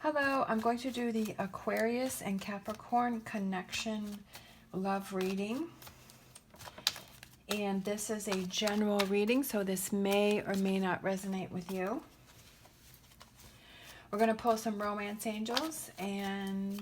Hello, I'm going to do the Aquarius and Capricorn connection love reading. And this is a general reading, so this may or may not resonate with you. We're going to pull some romance angels and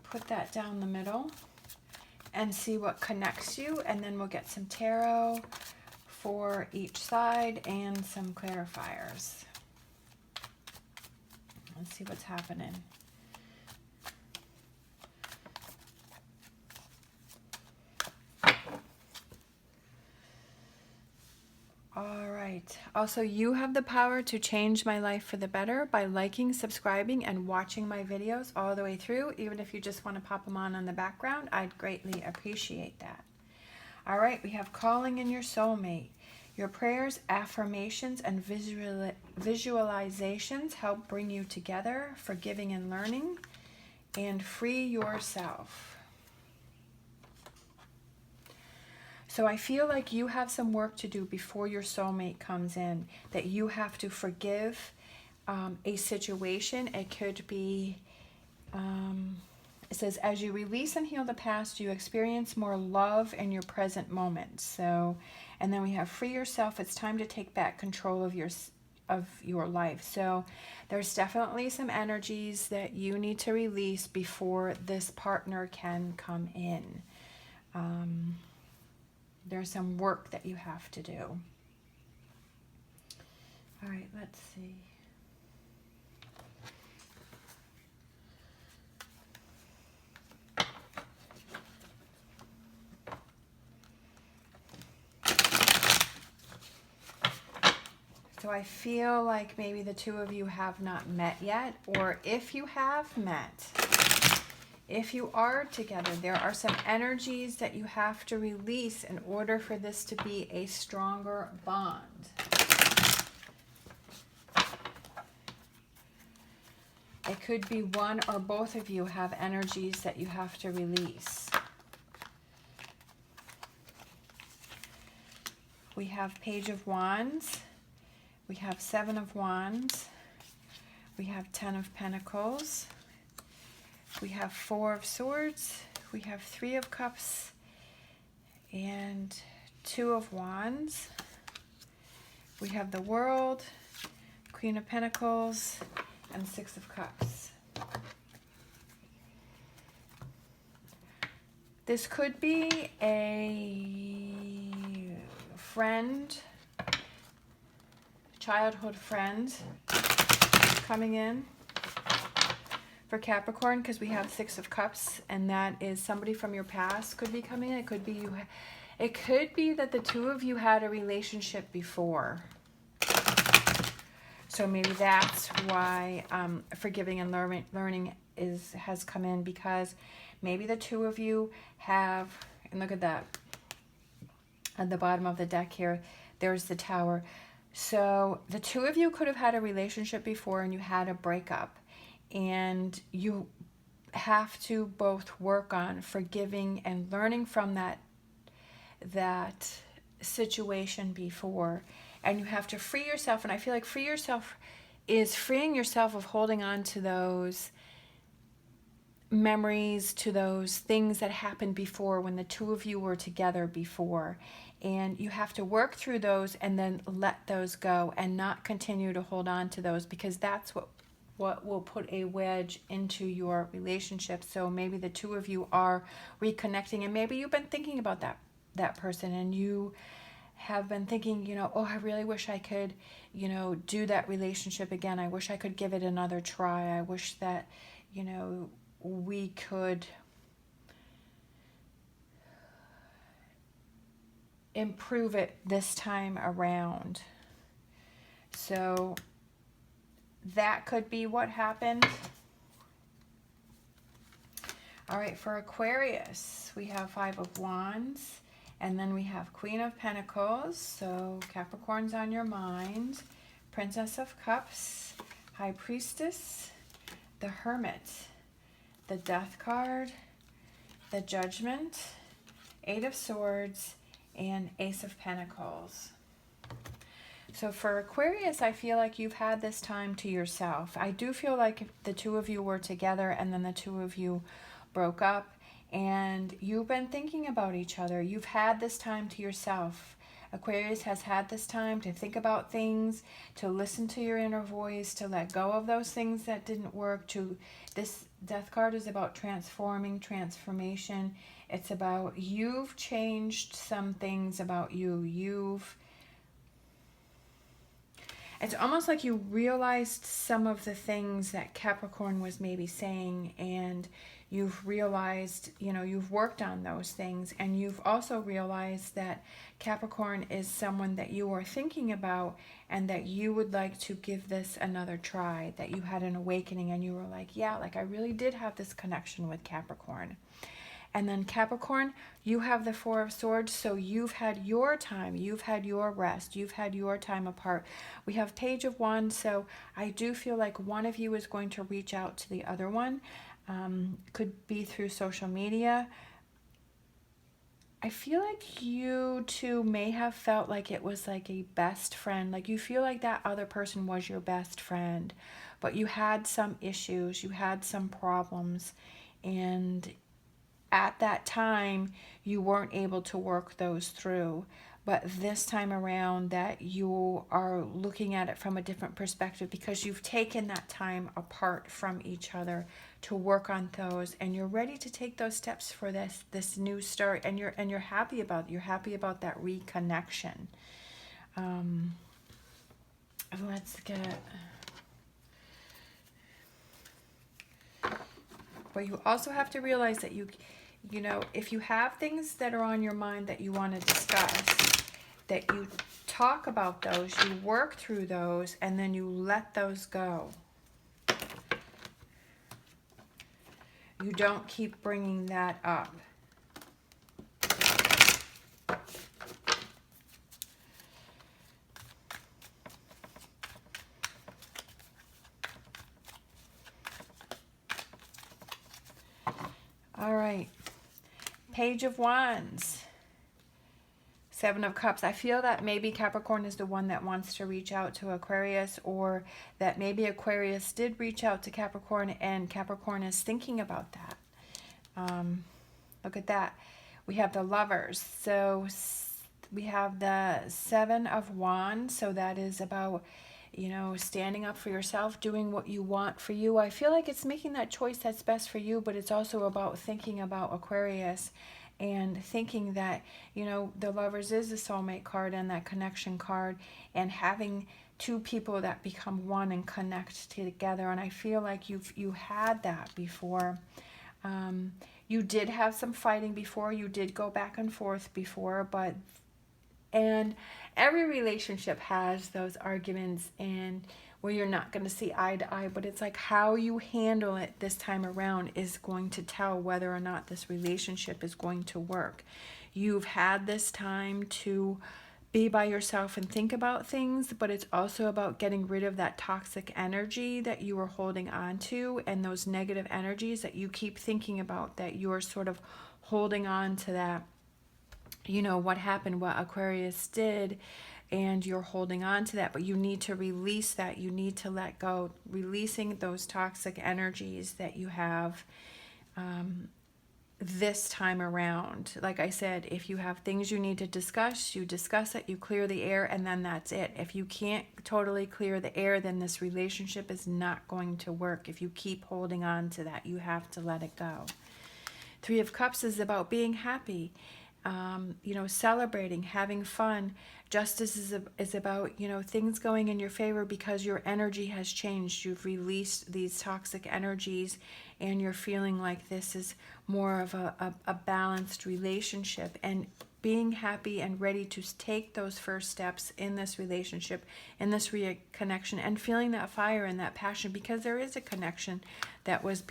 put that down the middle and see what connects you. And then we'll get some tarot for each side and some clarifiers. Let's see what's happening. All right. Also, you have the power to change my life for the better by liking, subscribing, and watching my videos all the way through. Even if you just want to pop them on the background, I'd greatly appreciate that. All right, we have calling in your soulmate. Your prayers, affirmations, and visualizations help bring you together, forgiving and learning, and free yourself. So I feel like you have some work to do before your soulmate comes in, that you have to forgive a situation. It could be, it says, as you release and heal the past, you experience more love in your present moment. So, and then we have free yourself. It's time to take back control of your life. So there's definitely some energies that you need to release before this partner can come in. There's some work that you have to do. All right, let's see. So I feel like maybe the two of you have not met yet, or if you have met, if you are together, there are some energies that you have to release in order for this to be a stronger bond. It could be one or both of you have energies that you have to release. We have Page of Wands. We have Seven of Wands. We have Ten of Pentacles. We have Four of Swords. We have Three of Cups and Two of Wands. We have the World, Queen of Pentacles, and Six of Cups. This could be a friend, childhood friend coming in for Capricorn, because we have Six of Cups, and that is somebody from your past could be coming in. It could be you. It could be that the two of you had a relationship before. So maybe that's why forgiving and learning has come in, because maybe the two of you have, and look at that, at the bottom of the deck here, there's the Tower. So the two of you could have had a relationship before and you had a breakup, and you have to both work on forgiving and learning from that situation before, and you have to free yourself. And I feel like free yourself is freeing yourself of holding on to those memories, to those things that happened before when the two of you were together before. And you have to work through those and then let those go and not continue to hold on to those, because that's what will put a wedge into your relationship. So maybe the two of you are reconnecting, and maybe you've been thinking about that person, and you have been thinking, you know, oh, I really wish I could, you know, do that relationship again. I wish I could give it another try. I wish that, you know, we could improve it this time around. So that could be what happened. All right, for Aquarius, we have Five of Wands, and then we have Queen of Pentacles. So Capricorn's on your mind. Princess of Cups, High Priestess, the Hermit, the Death card, the Judgment, Eight of Swords, and Ace of Pentacles. So for Aquarius, I feel like you've had this time to yourself. I do feel like if the two of you were together and then the two of you broke up and you've been thinking about each other. You've had this time to yourself. Aquarius has had this time to think about things, to listen to your inner voice, to let go of those things that didn't work. This Death card is about transforming, transformation. It's about you've changed some things about you. It's almost like you realized some of the things that Capricorn was maybe saying, and you've realized, you've worked on those things, and you've also realized that Capricorn is someone that you are thinking about and that you would like to give this another try, that you had an awakening and you were like, yeah, like I really did have this connection with Capricorn. And then Capricorn, you have the Four of Swords, so you've had your time, you've had your rest, you've had your time apart. We have Page of Wands, so I do feel like one of you is going to reach out to the other one. Could be through social media. I feel like you two may have felt like it was like a best friend, like you feel like that other person was your best friend, but you had some issues, you had some problems, and at that time you weren't able to work those through. But this time around that you are looking at it from a different perspective because you've taken that time apart from each other to work on those, and you're ready to take those steps for this new start, and you're happy about that reconnection. Let's get, but you also have to realize that if you have things that are on your mind that you want to discuss, that you talk about those, you work through those, and then you let those go. You don't keep bringing that up. All right. Page of Wands. Seven of Cups. I feel that maybe Capricorn is the one that wants to reach out to Aquarius, or that maybe Aquarius did reach out to Capricorn and Capricorn is thinking about that. Look at that. We have the Lovers. So we have the Seven of Wands. So that is about, standing up for yourself, doing what you want for you. I feel like it's making that choice that's best for you, but it's also about thinking about Aquarius and thinking that, the Lovers is the soulmate card and that connection card, and having two people that become one and connect together. And I feel like you had that before. You did have some fighting before. You did go back and forth before, and every relationship has those arguments and where you're not going to see eye to eye, but it's like how you handle it this time around is going to tell whether or not this relationship is going to work. You've had this time to be by yourself and think about things, but it's also about getting rid of that toxic energy that you were holding on to, and those negative energies that you keep thinking about, that you're sort of holding on to that, what happened, what Aquarius did, and you're holding on to that, but you need to release that. You need to let go, releasing those toxic energies that you have this time around. Like I said, if you have things you need to discuss, you discuss it, you clear the air, and then that's it. If you can't totally clear the air, then this relationship is not going to work. If you keep holding on to that, you have to let it go. Three of Cups is about being happy, celebrating, having fun. Justice is about, things going in your favor because your energy has changed. You've released these toxic energies and you're feeling like this is more of a balanced relationship, and being happy and ready to take those first steps in this relationship, in this reconnection, and feeling that fire and that passion, because there is a connection that was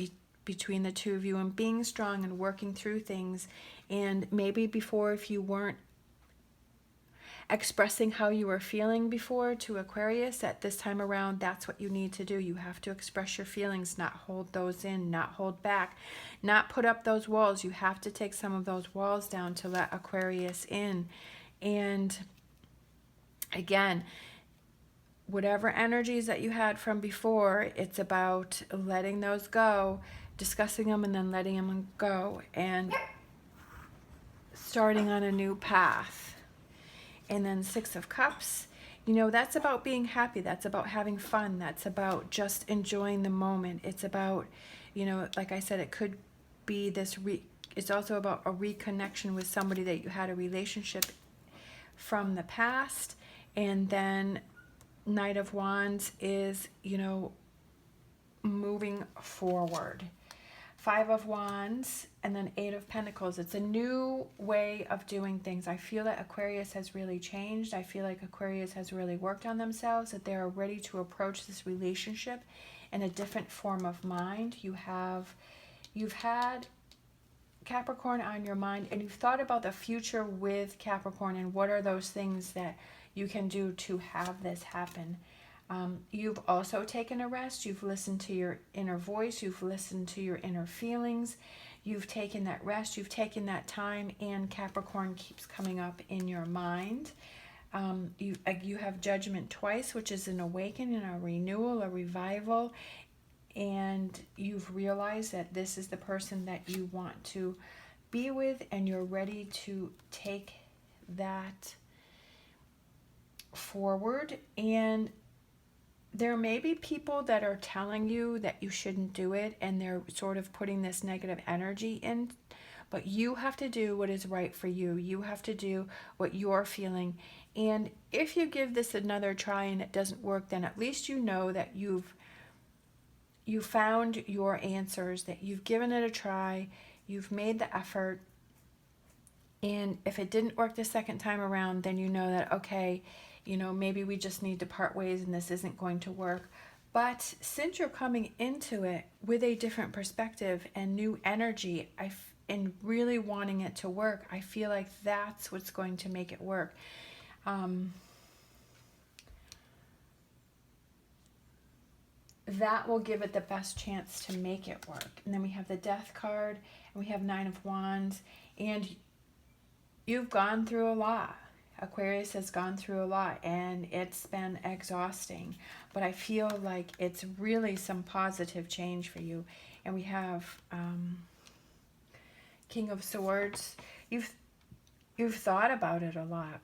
between the two of you, and being strong and working through things. And maybe before, if you weren't expressing how you were feeling before to Aquarius, at this time around, that's what you need to do. You have to express your feelings, not hold those in, not hold back, not put up those walls. You have to take some of those walls down to let Aquarius in. And again, whatever energies that you had from before, it's about letting those go, discussing them, and then letting them go, and starting on a new path. And then Six of Cups, you know, that's about being happy. That's about having fun. That's about just enjoying the moment. It's about, you know, like I said, it could be this, it's also about a reconnection with somebody that you had a relationship from the past. And then Knight of Wands is, you know, moving forward. Five of Wands, and then Eight of Pentacles. It's a new way of doing things. I feel that Aquarius has really changed. I feel like Aquarius has really worked on themselves, that they're ready to approach this relationship in a different form of mind. You've had Capricorn on your mind, and you've thought about the future with Capricorn and what are those things that you can do to have this happen. You've also taken a rest. You've listened to your inner voice. You've listened to your inner feelings. You've taken that rest. You've taken that time, and Capricorn keeps coming up in your mind. You have Judgment twice, which is an awakening, a renewal, a revival, and you've realized that this is the person that you want to be with, and you're ready to take that forward. And there may be people that are telling you that you shouldn't do it, and they're sort of putting this negative energy in, but you have to do what is right for you. You have to do what you're feeling. And if you give this another try and it doesn't work, then at least you know that you found your answers, that you've given it a try, you've made the effort. And if it didn't work the second time around, then you know that, okay, you know, maybe we just need to part ways and this isn't going to work. But since you're coming into it with a different perspective and new energy, and really wanting it to work, I feel like that's what's going to make it work. That will give it the best chance to make it work. And then we have the Death card, and we have Nine of Wands, and you've gone through a lot. Aquarius has gone through a lot, and it's been exhausting, but I feel like it's really some positive change for you. And we have King of Swords. You've thought about it a lot.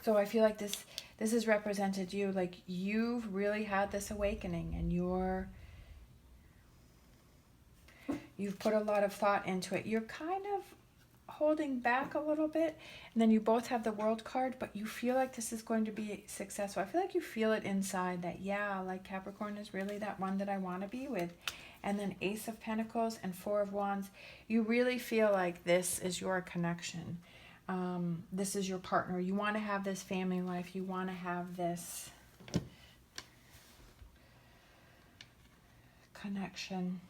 So I feel like this has represented you, like you've really had this awakening, and you've put a lot of thought into it. You're kind of holding back a little bit, and then you both have the World card, but you feel like this is going to be successful. I feel like you feel it inside that, yeah, like Capricorn is really that one that I want to be with. And then Ace of Pentacles and Four of Wands. You really feel like this is your connection. This is your partner. You want to have this family life. You want to have this connection.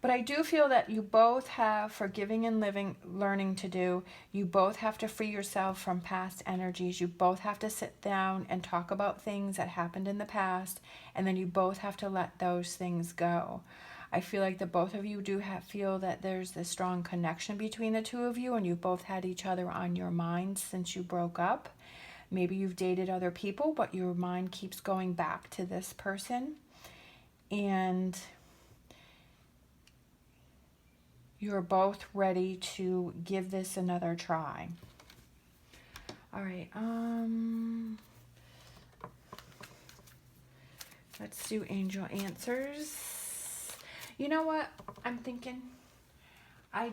But I do feel that you both have forgiving and learning to do. You both have to free yourself from past energies. You both have to sit down and talk about things that happened in the past, and then you both have to let those things go. I feel like the both of you do feel that there's this strong connection between the two of you, and you both had each other on your mind since you broke up. Maybe you've dated other people, but your mind keeps going back to this person. And you're both ready to give this another try. All right. Let's do angel answers. You know what I'm thinking? I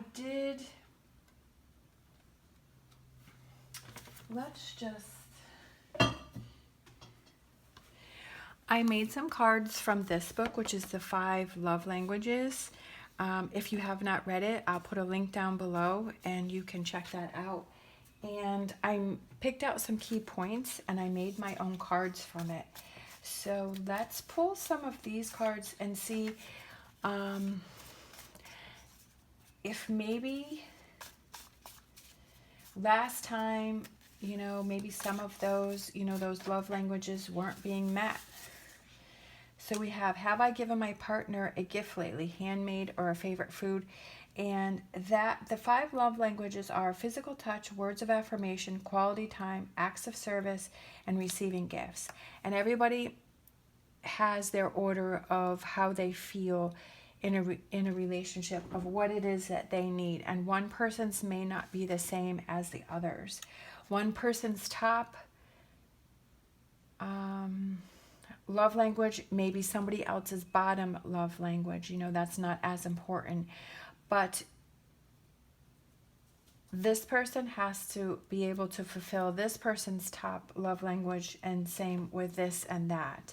made some cards from this book, which is the 5 Love Languages. If you have not read it, I'll put a link down below and you can check that out. And I picked out some key points and I made my own cards from it. So let's pull some of these cards and see if maybe last time, you know, maybe some of those, you know, those love languages weren't being met. So we have I given my partner a gift lately, handmade or a favorite food? And that the 5 love languages are physical touch, words of affirmation, quality time, acts of service, and receiving gifts. And everybody has their order of how they feel in a relationship, of what it is that they need. And one person's may not be the same as the others. One person's top love language may be somebody else's bottom love language. You know, that's not as important. But this person has to be able to fulfill this person's top love language, and same with this and that.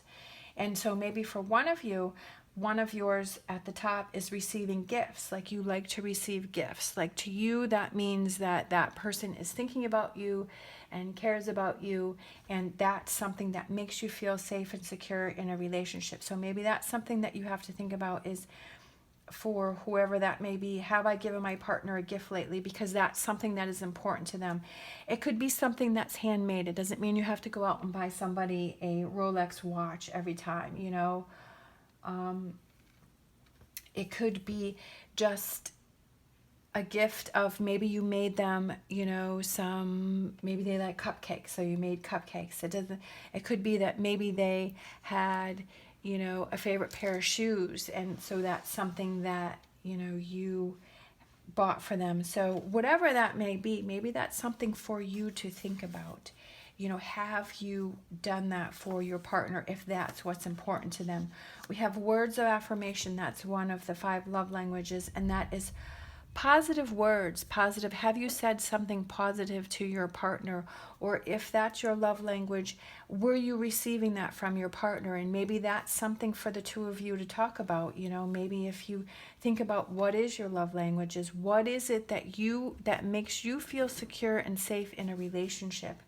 And so maybe for one of you, one of yours at the top is receiving gifts. Like, you like to receive gifts. Like, to you, that means that that person is thinking about you and cares about you, and that's something that makes you feel safe and secure in a relationship. So maybe that's something that you have to think about, is for whoever that may be, have I given my partner a gift lately? Because that's something that is important to them. It could be something that's handmade. It doesn't mean you have to go out and buy somebody a Rolex watch every time, you know. It could be just a gift of, maybe you made them, you know, maybe they like cupcakes, so you made cupcakes. It could be that maybe they had, you know, a favorite pair of shoes, and so that's something that, you know, you bought for them. So whatever that may be, maybe that's something for you to think about. You know, have you done that for your partner, if that's what's important to them? We have words of affirmation. That's one of the 5 love languages, and that is positive words. Positive. Have you said something positive to your partner? Or if that's your love language, were you receiving that from your partner? And maybe that's something for the two of you to talk about. You know, maybe if you think about what is your love languages, what is it that makes you feel secure and safe in a relationship?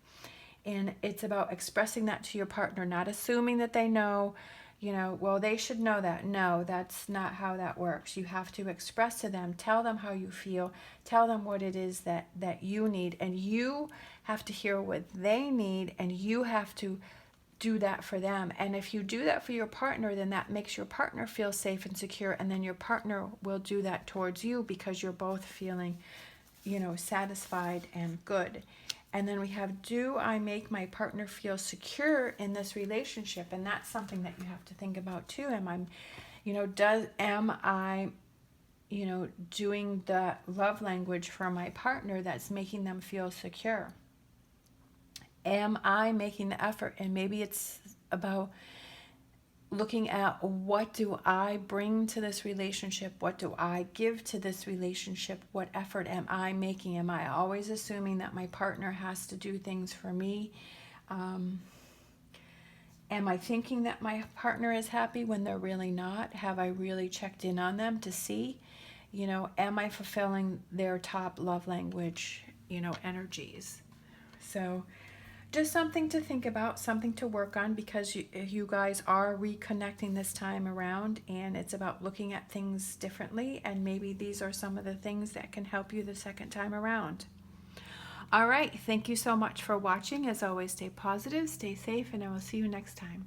And it's about expressing that to your partner, not assuming that they know, you know, well, they should know that. No, that's not how that works. You have to express to them, tell them how you feel, tell them what it is that you need, and you have to hear what they need, and you have to do that for them. And if you do that for your partner, then that makes your partner feel safe and secure, and then your partner will do that towards you, because you're both feeling, you know, satisfied and good. And then we have, do I make my partner feel secure in this relationship? And that's something that you have to think about too. Am I, you know, doing the love language for my partner that's making them feel secure? Am I making the effort? And maybe it's about looking at, what do I bring to this relationship? What do I give to this relationship? What effort am I making? Am I always assuming that my partner has to do things for me? Am I thinking that my partner is happy when they're really not? Have I really checked in on them to see, you know, am I fulfilling their top love language, you know, energies? So just something to think about, something to work on, because you guys are reconnecting this time around, and it's about looking at things differently, and maybe these are some of the things that can help you the second time around. All right, thank you so much for watching. As always, stay positive, stay safe, and I will see you next time.